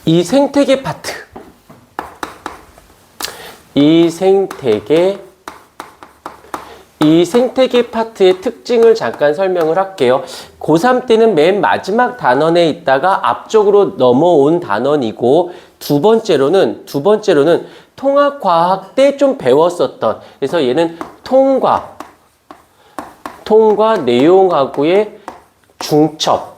이 생태계 파트, 이 생태계 파트의 특징을 잠깐 설명을 할게요. 고3 때는 맨 마지막 단원에 있다가 앞쪽으로 넘어온 단원이고, 두 번째로는 통합과학 때 좀 배웠었던, 그래서 얘는 통과 내용하고의 중첩,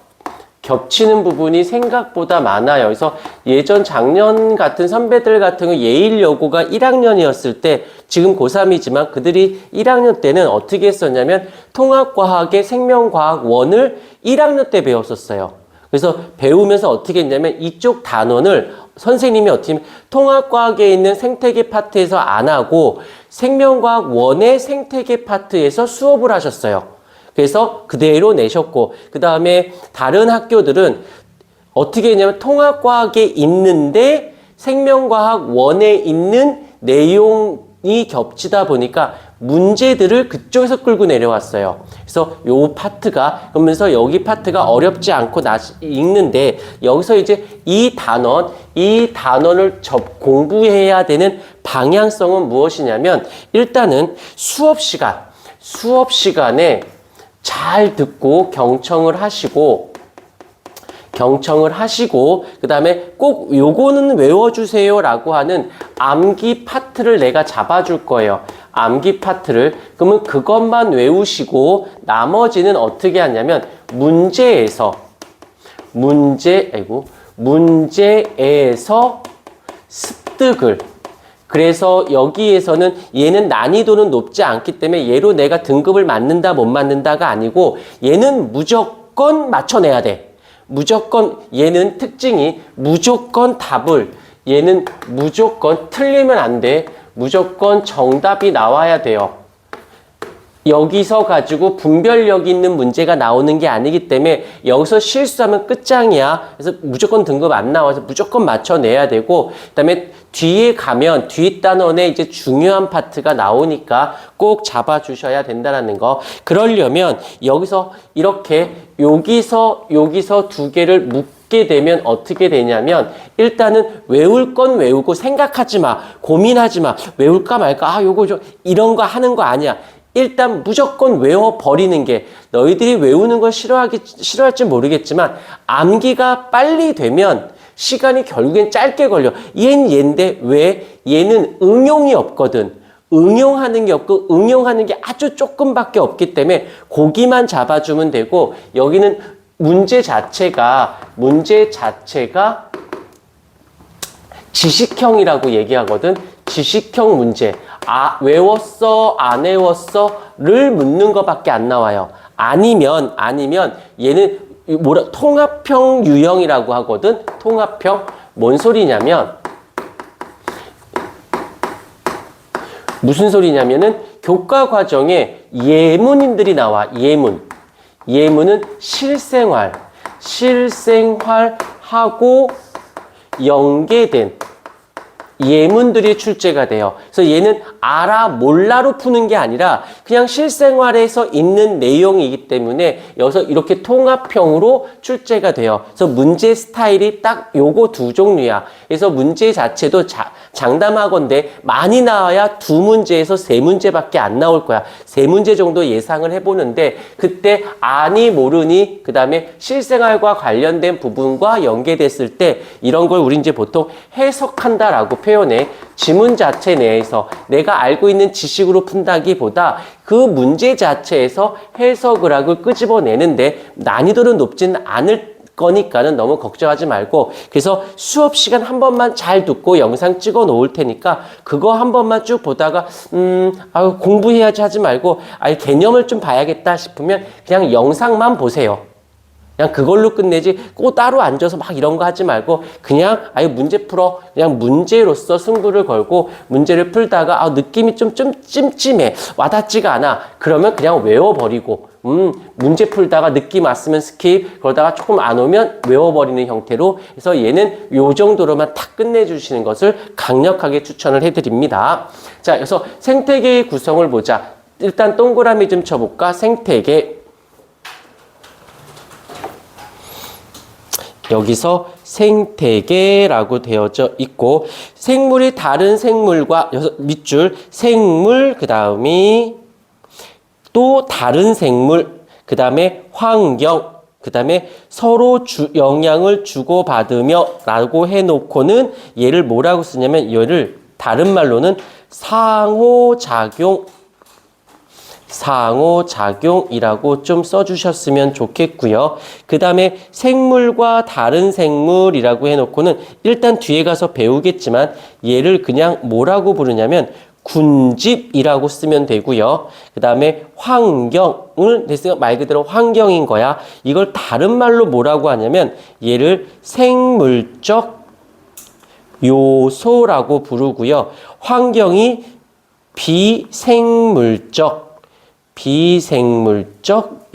겹치는 부분이 생각보다 많아요. 그래서 예전 작년 같은 선배들 같은 경우 예일여고가 1학년이었을 때, 지금 고3이지만 그들이 1학년 때는 어떻게 했었냐면 통합과학의 생명과학 1을 1학년 때 배웠었어요. 그래서 배우면서 어떻게 했냐면 이쪽 단원을 선생님이 어떻게 하면 통합과학에 있는 생태계 파트에서 안 하고 생명과학 1의 생태계 파트에서 수업을 하셨어요. 그래서 그대로 내셨고, 그 다음에 다른 학교들은 어떻게 했냐면 통합과학에 있는데 생명과학 1에 있는 내용이 겹치다 보니까 문제들을 그쪽에서 끌고 내려왔어요. 그래서 요 파트가, 그러면서 여기 파트가 어렵지 않고 읽는데, 여기서 이제 이 단원을 공부해야 되는 방향성은 무엇이냐면, 일단은 수업 시간에 잘 듣고 경청을 하시고, 그 다음에 꼭 요거는 외워주세요 라고 하는 암기 파트를 내가 잡아줄 거예요. 암기 파트를. 그러면 그것만 외우시고 나머지는 어떻게 하냐면 문제에서 습득을. 그래서 여기에서는 얘는 난이도는 높지 않기 때문에 얘로 내가 등급을 맞는다 못 맞는다가 아니고, 얘는 무조건 맞춰내야 돼. 무조건, 얘는 특징이 무조건 얘는 무조건 틀리면 안 돼. 무조건 정답이 나와야 돼요. 여기서 가지고 분별력 있는 문제가 나오는 게 아니기 때문에 여기서 실수하면 끝장이야. 그래서 무조건 등급 안 나와서 무조건 맞춰내야 되고, 그 다음에 뒤에 가면 뒷단원에 이제 중요한 파트가 나오니까 꼭 잡아주셔야 된다는 거. 그러려면 여기서 이렇게 여기서 두 개를 묶게 되면 어떻게 되냐면, 일단은 외울 건 외우고 생각하지 마. 고민하지 마. 외울까 말까. 요거 이런 거 하는 거 아니야. 일단 무조건 외워버리는 게, 너희들이 외우는 걸 싫어할지 모르겠지만 암기가 빨리 되면 시간이 결국엔 짧게 걸려. 얘는 얘인데 왜? 얘는 응용이 없거든. 응용하는 게 없고 응용하는 게 아주 조금밖에 없기 때문에 고기만 잡아주면 되고, 여기는 문제 자체가 지식형이라고 얘기하거든. 지식형 문제. 외웠어? 안 외웠어?를 묻는 것밖에 안 나와요. 아니면 얘는 통합형 유형이라고 하거든. 통합형. 뭔 소리냐면, 무슨 소리냐면은 교과 과정에 예문인들이 나와. 예문은 실생활하고 연계된 예문들이 출제가 돼요. 그래서 얘는 알아 몰라로 푸는 게 아니라 그냥 실생활에서 있는 내용이기 때문에 여기서 이렇게 통합형으로 출제가 돼요. 그래서 문제 스타일이 딱 요거 두 종류야. 그래서 문제 자체도 장담하건대 많이 나와야 2문제에서 3문제밖에 안 나올 거야. 3문제 정도 예상을 해보는데, 그때 아니 모르니 그 다음에 실생활과 관련된 부분과 연계됐을 때 이런 걸 우리 이제 보통 해석한다라고 표현해. 지문 자체 내에서 내가 알고 있는 지식으로 푼다기보다 그 문제 자체에서 해석을 하고 끄집어내는데 난이도는 높지는 않을 거니까는 너무 걱정하지 말고, 그래서 수업 시간 한 번만 잘 듣고 영상 찍어 놓을 테니까 그거 한 번만 쭉 보다가 공부해야지 하지 말고 개념을 좀 봐야겠다 싶으면 그냥 영상만 보세요. 그냥 그걸로 끝내지 꼭 따로 앉아서 막 이런 거 하지 말고 그냥 문제 풀어. 그냥 문제로서 승부를 걸고 문제를 풀다가 느낌이 좀 찜찜해. 와닿지가 않아. 그러면 그냥 외워버리고 문제 풀다가 느낌 왔으면 스킵, 그러다가 조금 안 오면 외워버리는 형태로 해서 얘는 요 정도로만 탁 끝내주시는 것을 강력하게 추천을 해드립니다. 자, 그래서 생태계의 구성을 보자. 일단 동그라미 좀 쳐볼까? 생태계. 여기서 생태계라고 되어져 있고 생물이 다른 생물과 밑줄 생물 그 다음이 또 다른 생물 그 다음에 환경 그 다음에 서로 영향을 주고받으며 라고 해놓고는 얘를 뭐라고 쓰냐면 얘를 다른 말로는 상호작용이라고 좀 써주셨으면 좋겠고요. 그 다음에 생물과 다른 생물이라고 해놓고는 일단 뒤에 가서 배우겠지만 얘를 그냥 뭐라고 부르냐면 군집이라고 쓰면 되고요. 그 다음에 환경을 됐으니까 말 그대로 환경인 거야. 이걸 다른 말로 뭐라고 하냐면 얘를 생물적 요소라고 부르고요. 환경이 비생물적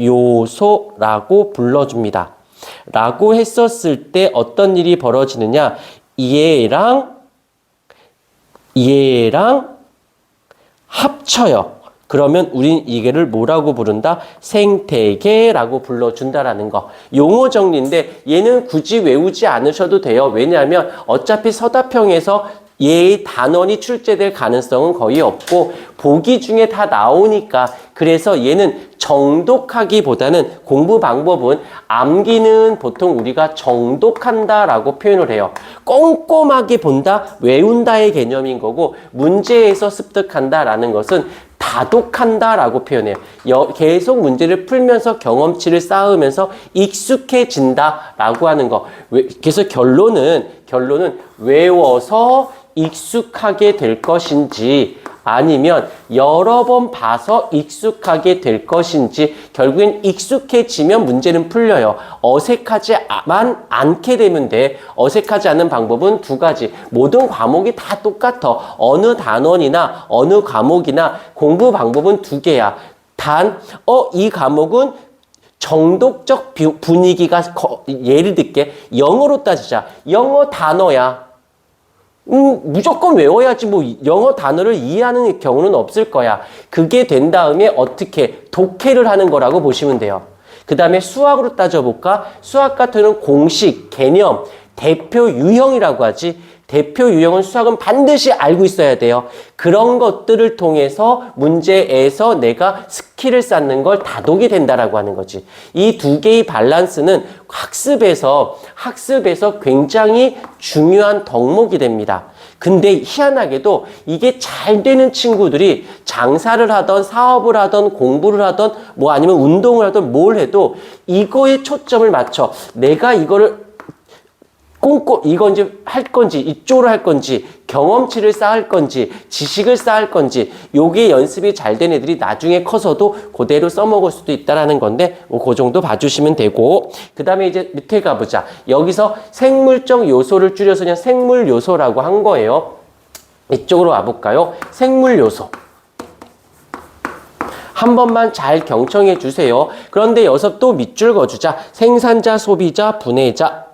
요소라고 불러줍니다. 라고 했었을 때 어떤 일이 벌어지느냐? 얘랑 합쳐요. 그러면 우린 이게를 뭐라고 부른다? 생태계라고 불러준다라는 거. 용어 정리인데 얘는 굳이 외우지 않으셔도 돼요. 왜냐하면 어차피 서답형에서 얘의 단원이 출제될 가능성은 거의 없고 보기 중에 다 나오니까 그래서 얘는 정독하기보다는 공부 방법은 암기는 보통 우리가 정독한다라고 표현을 해요. 꼼꼼하게 본다, 외운다의 개념인 거고 문제에서 습득한다라는 것은 다독한다라고 표현해요. 계속 문제를 풀면서 경험치를 쌓으면서 익숙해진다라고 하는 거. 그래서 결론은 외워서 익숙하게 될 것인지 아니면 여러 번 봐서 익숙하게 될 것인지 결국엔 익숙해지면 문제는 풀려요. 어색하지만 않게 되면 돼. 어색하지 않은 방법은 두 가지. 모든 과목이 다 똑같아. 어느 단원이나 어느 과목이나 공부 방법은 두 개야. 단, 이 과목은 정독적 분위기가 예를 들게 영어로 따지자. 영어 단어야. 무조건 외워야지 뭐 영어 단어를 이해하는 경우는 없을 거야. 그게 된 다음에 어떻게 독해를 하는 거라고 보시면 돼요. 그 다음에 수학으로 따져볼까? 수학 같은 경우는 공식, 개념, 대표 유형이라고 하지. 대표 유형은 수학은 반드시 알고 있어야 돼요. 그런 것들을 통해서 문제에서 내가 스킬을 쌓는 걸 다독이 된다라고 하는 거지. 이 두 개의 밸런스는 학습에서 굉장히 중요한 덕목이 됩니다. 근데 희한하게도 이게 잘 되는 친구들이 장사를 하던 사업을 하던 공부를 하던 뭐 아니면 운동을 하던 뭘 해도 이거에 초점을 맞춰. 내가 이거를 이건지 할 건지 이쪽으로 할 건지 경험치를 쌓을 건지 지식을 쌓을 건지 요게 연습이 잘 된 애들이 나중에 커서도 그대로 써먹을 수도 있다라는 건데 그 정도 봐주시면 되고 그 다음에 이제 밑에 가보자. 여기서 생물적 요소를 줄여서 그냥 생물 요소라고 한 거예요. 이쪽으로 와볼까요? 생물 요소 한 번만 잘 경청해 주세요. 그런데 여기서 또 밑줄 그어주자. 생산자, 소비자, 분해자.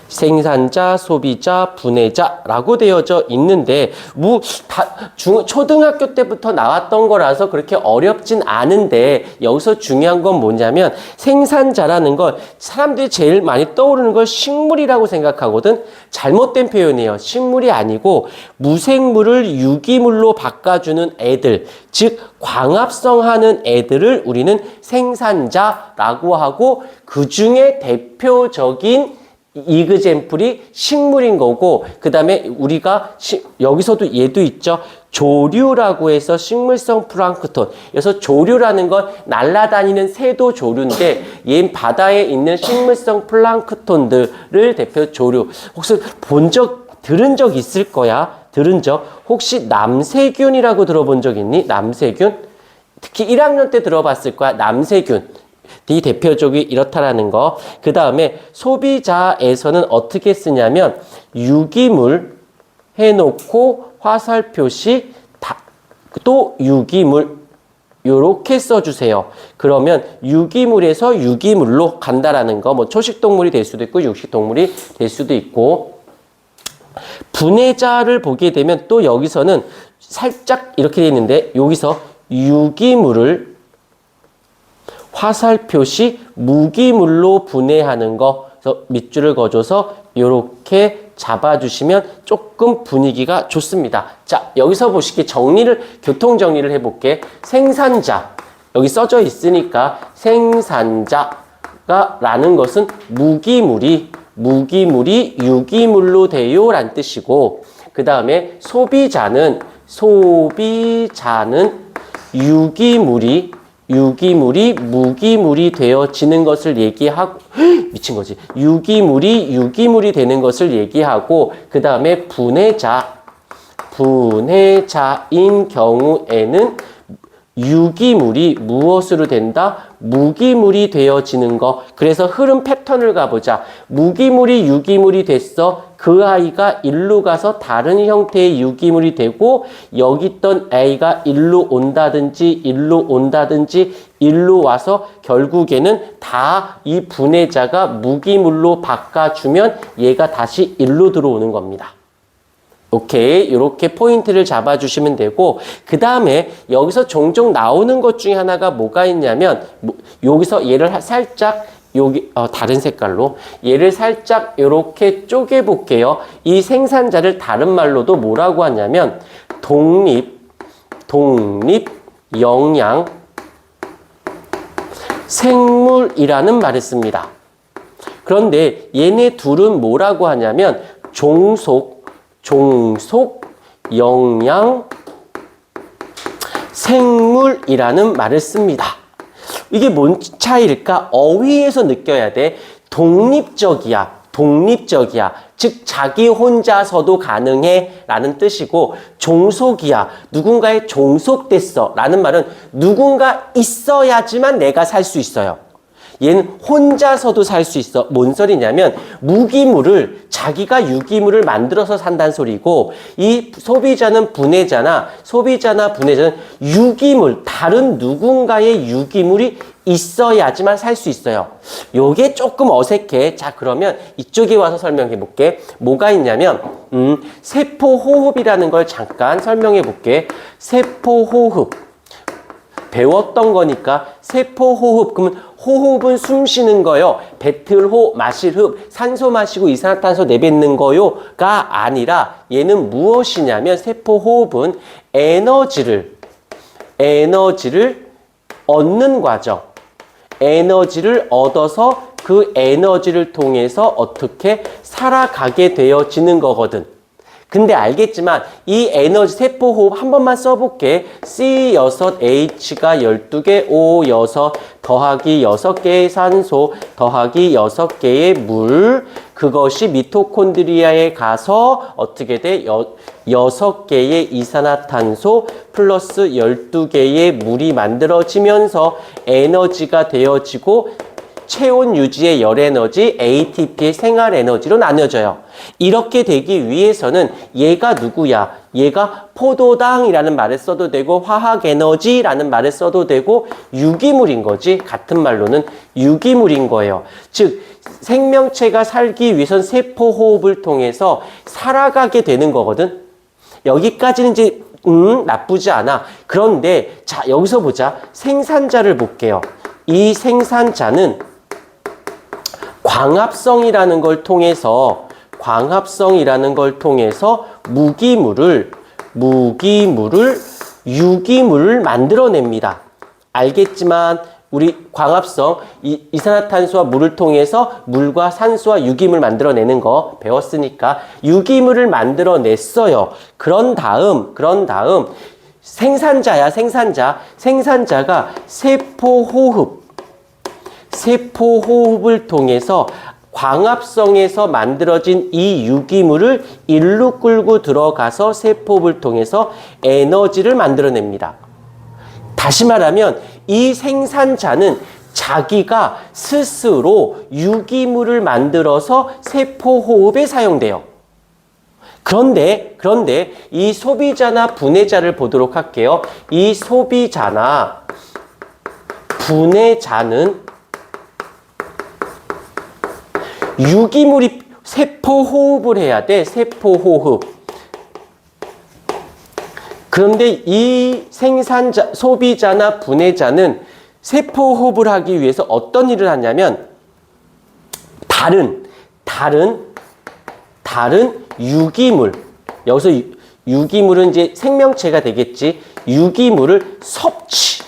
생산자, 소비자, 분해자라고 되어져 있는데 초등학교 때부터 나왔던 거라서 그렇게 어렵진 않은데 여기서 중요한 건 뭐냐면 생산자라는 건 사람들이 제일 많이 떠오르는 걸 식물이라고 생각하거든. 잘못된 표현이에요. 식물이 아니고 무생물을 유기물로 바꿔주는 애들, 즉 광합성하는 애들을 우리는 생산자라고 하고 그 중에 대표적인 이그젬플이 식물인 거고 그 다음에 우리가 여기서도 얘도 있죠. 조류라고 해서 식물성 플랑크톤. 그래서 조류라는 건 날아다니는 새도 조류인데 얘는 바다에 있는 식물성 플랑크톤들을 대표 조류. 혹시 들은 적 있을 거야. 들은 적. 혹시 남세균이라고 들어본 적 있니? 남세균? 특히 1학년 때 들어봤을 거야. 남세균. 이 대표적이 이렇다라는 거. 그 다음에 소비자에서는 어떻게 쓰냐면 유기물 해놓고 화살 표시 또 유기물 요렇게 써주세요. 그러면 유기물에서 유기물로 간다라는 거. 뭐 초식동물이 될 수도 있고 육식동물이 될 수도 있고 분해자를 보게 되면 또 여기서는 살짝 이렇게 돼 있는데 여기서 유기물을 화살표 시 무기물로 분해하는 거. 그래서 밑줄을 그어줘서 이렇게 잡아주시면 조금 분위기가 좋습니다. 자, 여기서 보시기 교통 정리를 해볼게. 생산자. 여기 써져 있으니까 생산자가 라는 것은 무기물이 유기물로 돼요 라는 뜻이고, 그 다음에 소비자는 유기물이 무기물이 되어지는 것을 얘기하고, 미친 거지. 유기물이 되는 것을 얘기하고, 그 다음에 분해자인 경우에는 유기물이 무엇으로 된다? 무기물이 되어지는 거. 그래서 흐름 패턴을 가보자. 무기물이 유기물이 됐어. 그 아이가 일로 가서 다른 형태의 유기물이 되고, 여기 있던 A가 일로 온다든지 일로 와서 결국에는 다 이 분해자가 무기물로 바꿔주면 얘가 다시 일로 들어오는 겁니다. 오케이, 이렇게 포인트를 잡아주시면 되고, 그 다음에 여기서 종종 나오는 것 중에 하나가 뭐가 있냐면, 여기서 얘를 살짝 다른 색깔로 얘를 살짝 이렇게 쪼개 볼게요. 이 생산자를 다른 말로도 뭐라고 하냐면 독립 영양 생물이라는 말을 씁니다. 그런데 얘네 둘은 뭐라고 하냐면 종속 영양 생물이라는 말을 씁니다. 이게 뭔 차이일까? 어휘에서 느껴야 돼. 독립적이야. 즉 자기 혼자서도 가능해 라는 뜻이고, 종속이야. 누군가에 종속됐어 라는 말은 누군가 있어야지만 내가 살 수 있어요. 얘는 혼자서도 살 수 있어. 뭔 소리냐면 자기가 유기물을 만들어서 산다는 소리고, 이 소비자는 분해자는 유기물, 다른 누군가의 유기물이 있어야지만 살 수 있어요. 요게 조금 어색해. 자, 그러면 이쪽에 와서 설명해 볼게. 뭐가 있냐면 세포호흡이라는 걸 잠깐 설명해 볼게. 세포호흡 배웠던 거니까 세포호흡, 그러면 호흡은 숨 쉬는 거요. 뱉을 호, 마실 흡, 산소 마시고 이산화탄소 내뱉는 거요가 아니라 얘는 무엇이냐면 세포호흡은 에너지를 얻는 과정. 에너지를 얻어서 그 에너지를 통해서 어떻게 살아가게 되어지는 거거든. 근데 알겠지만 이 에너지 세포호흡 한 번만 써볼게. C6, H가 12개, O6 더하기 6개의 산소 더하기 6개의 물, 그것이 미토콘드리아에 가서 어떻게 돼? 6개의 이산화탄소 플러스 12개의 물이 만들어지면서 에너지가 되어지고 체온 유지의 열 에너지, ATP의 생활 에너지로 나눠져요. 이렇게 되기 위해서는 얘가 누구야? 얘가 포도당이라는 말을 써도 되고 화학 에너지라는 말을 써도 되고 유기물인 거지. 같은 말로는 유기물인 거예요. 즉 생명체가 살기 위해선 세포호흡을 통해서 살아가게 되는 거거든. 여기까지는 이제 나쁘지 않아. 그런데 자, 여기서 보자. 생산자를 볼게요. 이 생산자는 광합성이라는 걸 통해서 무기물을 유기물을 만들어냅니다. 알겠지만 우리 광합성, 이산화탄소와 물을 통해서 물과 산소와 유기물 만들어내는 거 배웠으니까 유기물을 만들어냈어요. 그런 다음 생산자가 세포호흡을 통해서 광합성에서 만들어진 이 유기물을 일로 끌고 들어가서 세포호흡을 통해서 에너지를 만들어냅니다. 다시 말하면 이 생산자는 자기가 스스로 유기물을 만들어서 세포호흡에 사용돼요. 그런데 이 소비자나 분해자를 보도록 할게요. 이 소비자나 분해자는 유기물이 세포호흡을 해야 돼. 세포호흡. 그런데 이 소비자나 분해자는 세포 호흡을 하기 위해서 어떤 일을 하냐면 다른 유기물, 여기서 유기물은 이제 생명체가 되겠지. 유기물을 섭취.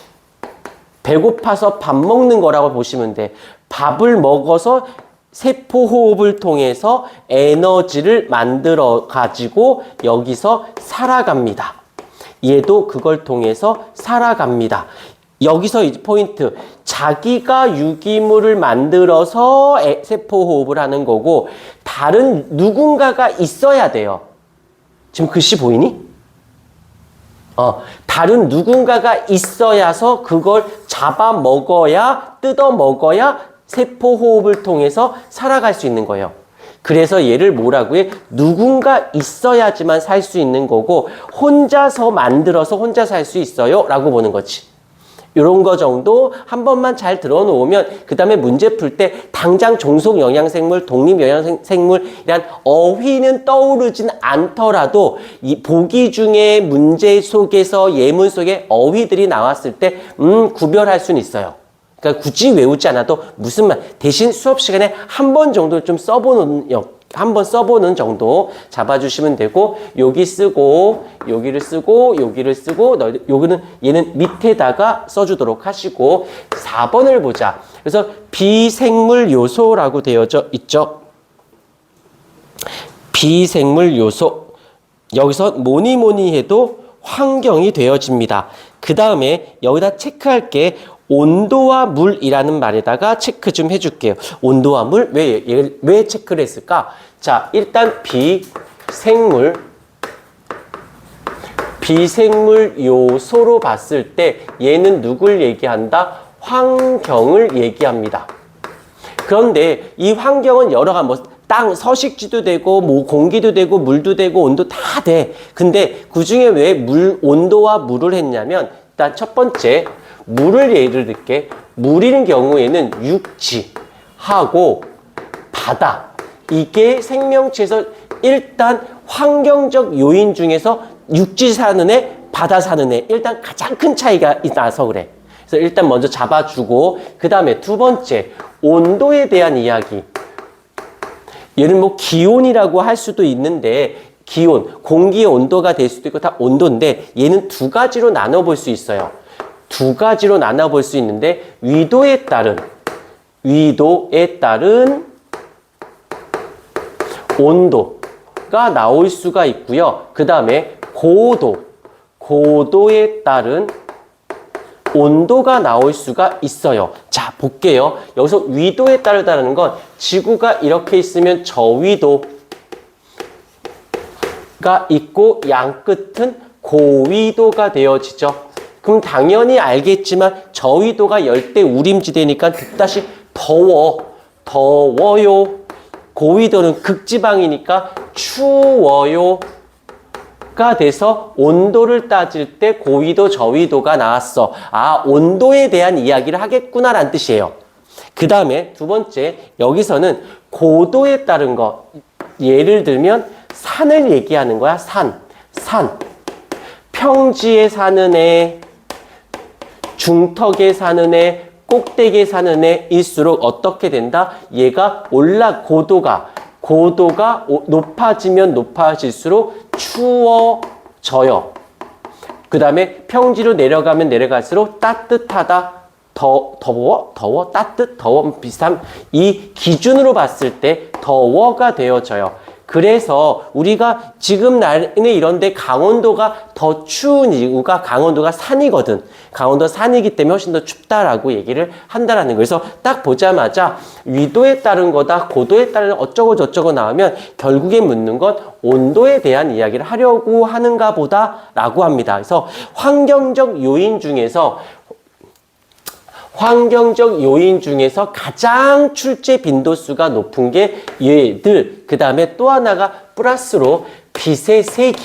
배고파서 밥 먹는 거라고 보시면 돼. 밥을 먹어서 세포 호흡을 통해서 에너지를 만들어 가지고 여기서 살아갑니다. 얘도 그걸 통해서 살아갑니다. 여기서 이제 포인트. 자기가 유기물을 만들어서 세포 호흡을 하는 거고 다른 누군가가 있어야 돼요. 지금 글씨 보이니? 다른 누군가가 있어야서 그걸 잡아먹어야, 뜯어먹어야 세포 호흡을 통해서 살아갈 수 있는 거예요. 그래서 얘를 뭐라고 해? 누군가 있어야지만 살 수 있는 거고 혼자서 만들어서 혼자 살 수 있어요? 라고 보는 거지. 이런 거 정도 한 번만 잘 들어놓으면 그 다음에 문제 풀 때 당장 종속영양생물, 독립영양생물이란 어휘는 떠오르진 않더라도 이 보기 중에 문제 속에서 예문 속에 어휘들이 나왔을 때 구별할 수는 있어요. 그러니까 굳이 외우지 않아도 무슨 말 대신 수업 시간에 한 번 정도 좀 한번 써보는 정도 잡아주시면 되고 여기 쓰고 여기를 쓰고 여기를 쓰고 여기는 얘는 밑에다가 써주도록 하시고 4번을 보자. 그래서 비생물 요소라고 되어져 있죠. 비생물 요소. 여기서 뭐니 해도 환경이 되어집니다. 그 다음에 여기다 체크할 게 온도와 물이라는 말에다가 체크 좀 해줄게요. 온도와 물, 왜 체크를 했을까? 자, 일단 비생물 요소로 봤을 때 얘는 누굴 얘기한다? 환경을 얘기합니다. 그런데 이 환경은 여러 가지 땅, 서식지도 되고, 공기도 되고, 물도 되고, 온도 다 돼. 근데 그 중에 왜 온도와 물을 했냐면, 일단 첫 번째, 물을 예를 들게. 물인 경우에는 육지하고 바다. 이게 생명체에서 일단 환경적 요인 중에서 육지 사는 애, 바다 사는 애. 일단 가장 큰 차이가 나서 그래. 그래서 일단 먼저 잡아주고, 그 다음에 두 번째, 온도에 대한 이야기. 얘는 기온이라고 할 수도 있는데, 기온, 공기의 온도가 될 수도 있고 다 온도인데, 얘는 두 가지로 나눠볼 수 있어요. 두 가지로 나눠볼 수 있는데 위도에 따른 온도가 나올 수가 있고요. 그 다음에 고도에 따른 온도가 나올 수가 있어요. 자, 볼게요. 여기서 위도에 따르다는 건 지구가 이렇게 있으면 저위도가 있고 양 끝은 고위도가 되어지죠. 그럼 당연히 알겠지만 저위도가 열대 우림지대니까 다시 더워요. 고위도는 극지방이니까 추워요가 돼서 온도를 따질 때 고위도 저위도가 나왔어. 아, 온도에 대한 이야기를 하겠구나라는 뜻이에요. 그 다음에 두 번째, 여기서는 고도에 따른 거. 예를 들면 산을 얘기하는 거야. 산. 평지에 사는 애, 중턱에 사는 애, 꼭대기에 사는 애일수록 어떻게 된다? 얘가 고도가 높아지면 높아질수록 추워져요. 그 다음에 평지로 내려가면 내려갈수록 따뜻하다. 더워, 따뜻, 더워 비슷한 이 기준으로 봤을 때 더워가 되어져요. 그래서 우리가 지금 날에 이런데 강원도가 더 추운 이유가 강원도가 산이거든. 강원도가 산이기 때문에 훨씬 더 춥다라고 얘기를 한다라는 거예요. 그래서 딱 보자마자 위도에 따른 거다, 고도에 따른 어쩌고 저쩌고 나오면 결국에 묻는 건 온도에 대한 이야기를 하려고 하는가 보다라고 합니다. 그래서 환경적 요인 중에서 가장 출제 빈도수가 높은 게 얘들. 그 다음에 또 하나가 플러스로 빛의 세기.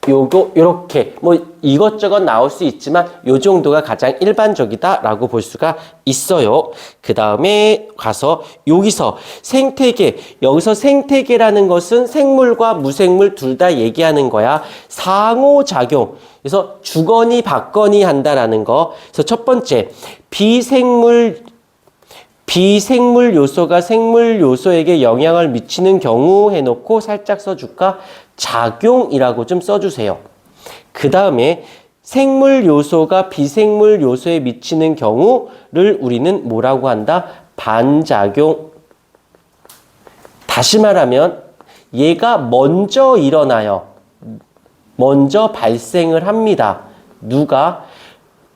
요렇게 뭐 이것저것 나올 수 있지만 요 정도가 가장 일반적이다라고 볼 수가 있어요. 그 다음에 가서 여기서 생태계, 여기서 생태계라는 것은 생물과 무생물 둘 다 얘기하는 거야. 상호작용. 그래서 주거니 받거니 한다라는 거. 그래서 첫 번째, 비생물 요소가 생물 요소에게 영향을 미치는 경우 해놓고 살짝 써줄까? 작용이라고 좀 써주세요. 그 다음에 생물 요소가 비생물 요소에 미치는 경우를 우리는 뭐라고 한다? 반작용. 다시 말하면 얘가 먼저 일어나요. 먼저 발생을 합니다. 누가?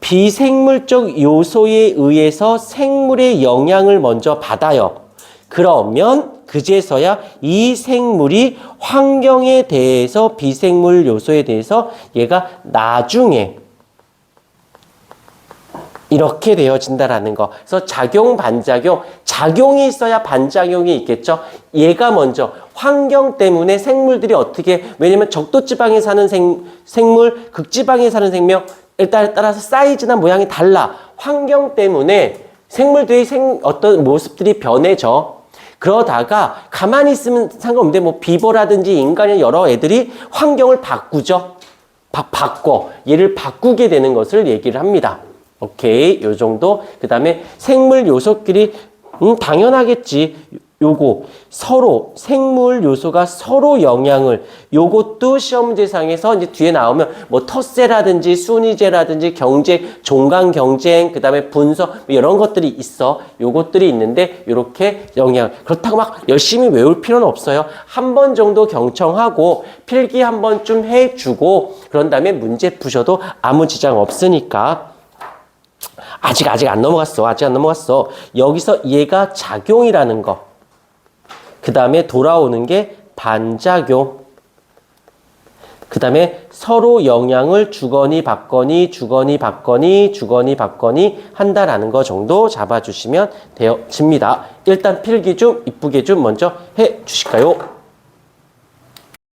비생물적 요소에 의해서 생물의 영향을 먼저 받아요. 그러면 그제서야 이 생물이 환경에 대해서 비생물 요소에 대해서 얘가 나중에 이렇게 되어진다라는 거. 그래서 작용, 반작용, 작용이 있어야 반작용이 있겠죠. 얘가 먼저 환경 때문에 생물들이 어떻게, 왜냐면 적도지방에 사는 생물, 극지방에 사는 생명 일단 따라서 사이즈나 모양이 달라. 환경 때문에 생물들이 어떤 모습들이 변해져. 그러다가 가만히 있으면 상관없는데 뭐 비버라든지 인간의 여러 애들이 환경을 바꾸죠. 바꿔. 얘를 바꾸게 되는 것을 얘기를 합니다. 오케이. 요 정도. 그 다음에 생물 요소끼리 당연하겠지. 요거 서로 생물 요소가 서로 영향을, 요것도 시험 문제상에서 이제 뒤에 나오면 뭐 텃세라든지 순위제라든지 경쟁, 종강 경쟁, 그 다음에 분석 뭐 이런 것들이 있어. 요것들이 있는데 요렇게 영향. 그렇다고 막 열심히 외울 필요는 없어요. 한 번 정도 경청하고 필기 한 번쯤 해주고 그런 다음에 문제 푸셔도 아무 지장 없으니까. 아직 안 넘어갔어. 아직 안 넘어갔어. 여기서 얘가 작용이라는 거. 그 다음에 돌아오는 게 반작용. 그 다음에 서로 영향을 주거니 받거니 한다라는 거 정도 잡아주시면 되어집니다. 일단 필기 좀 이쁘게 좀 먼저 해 주실까요?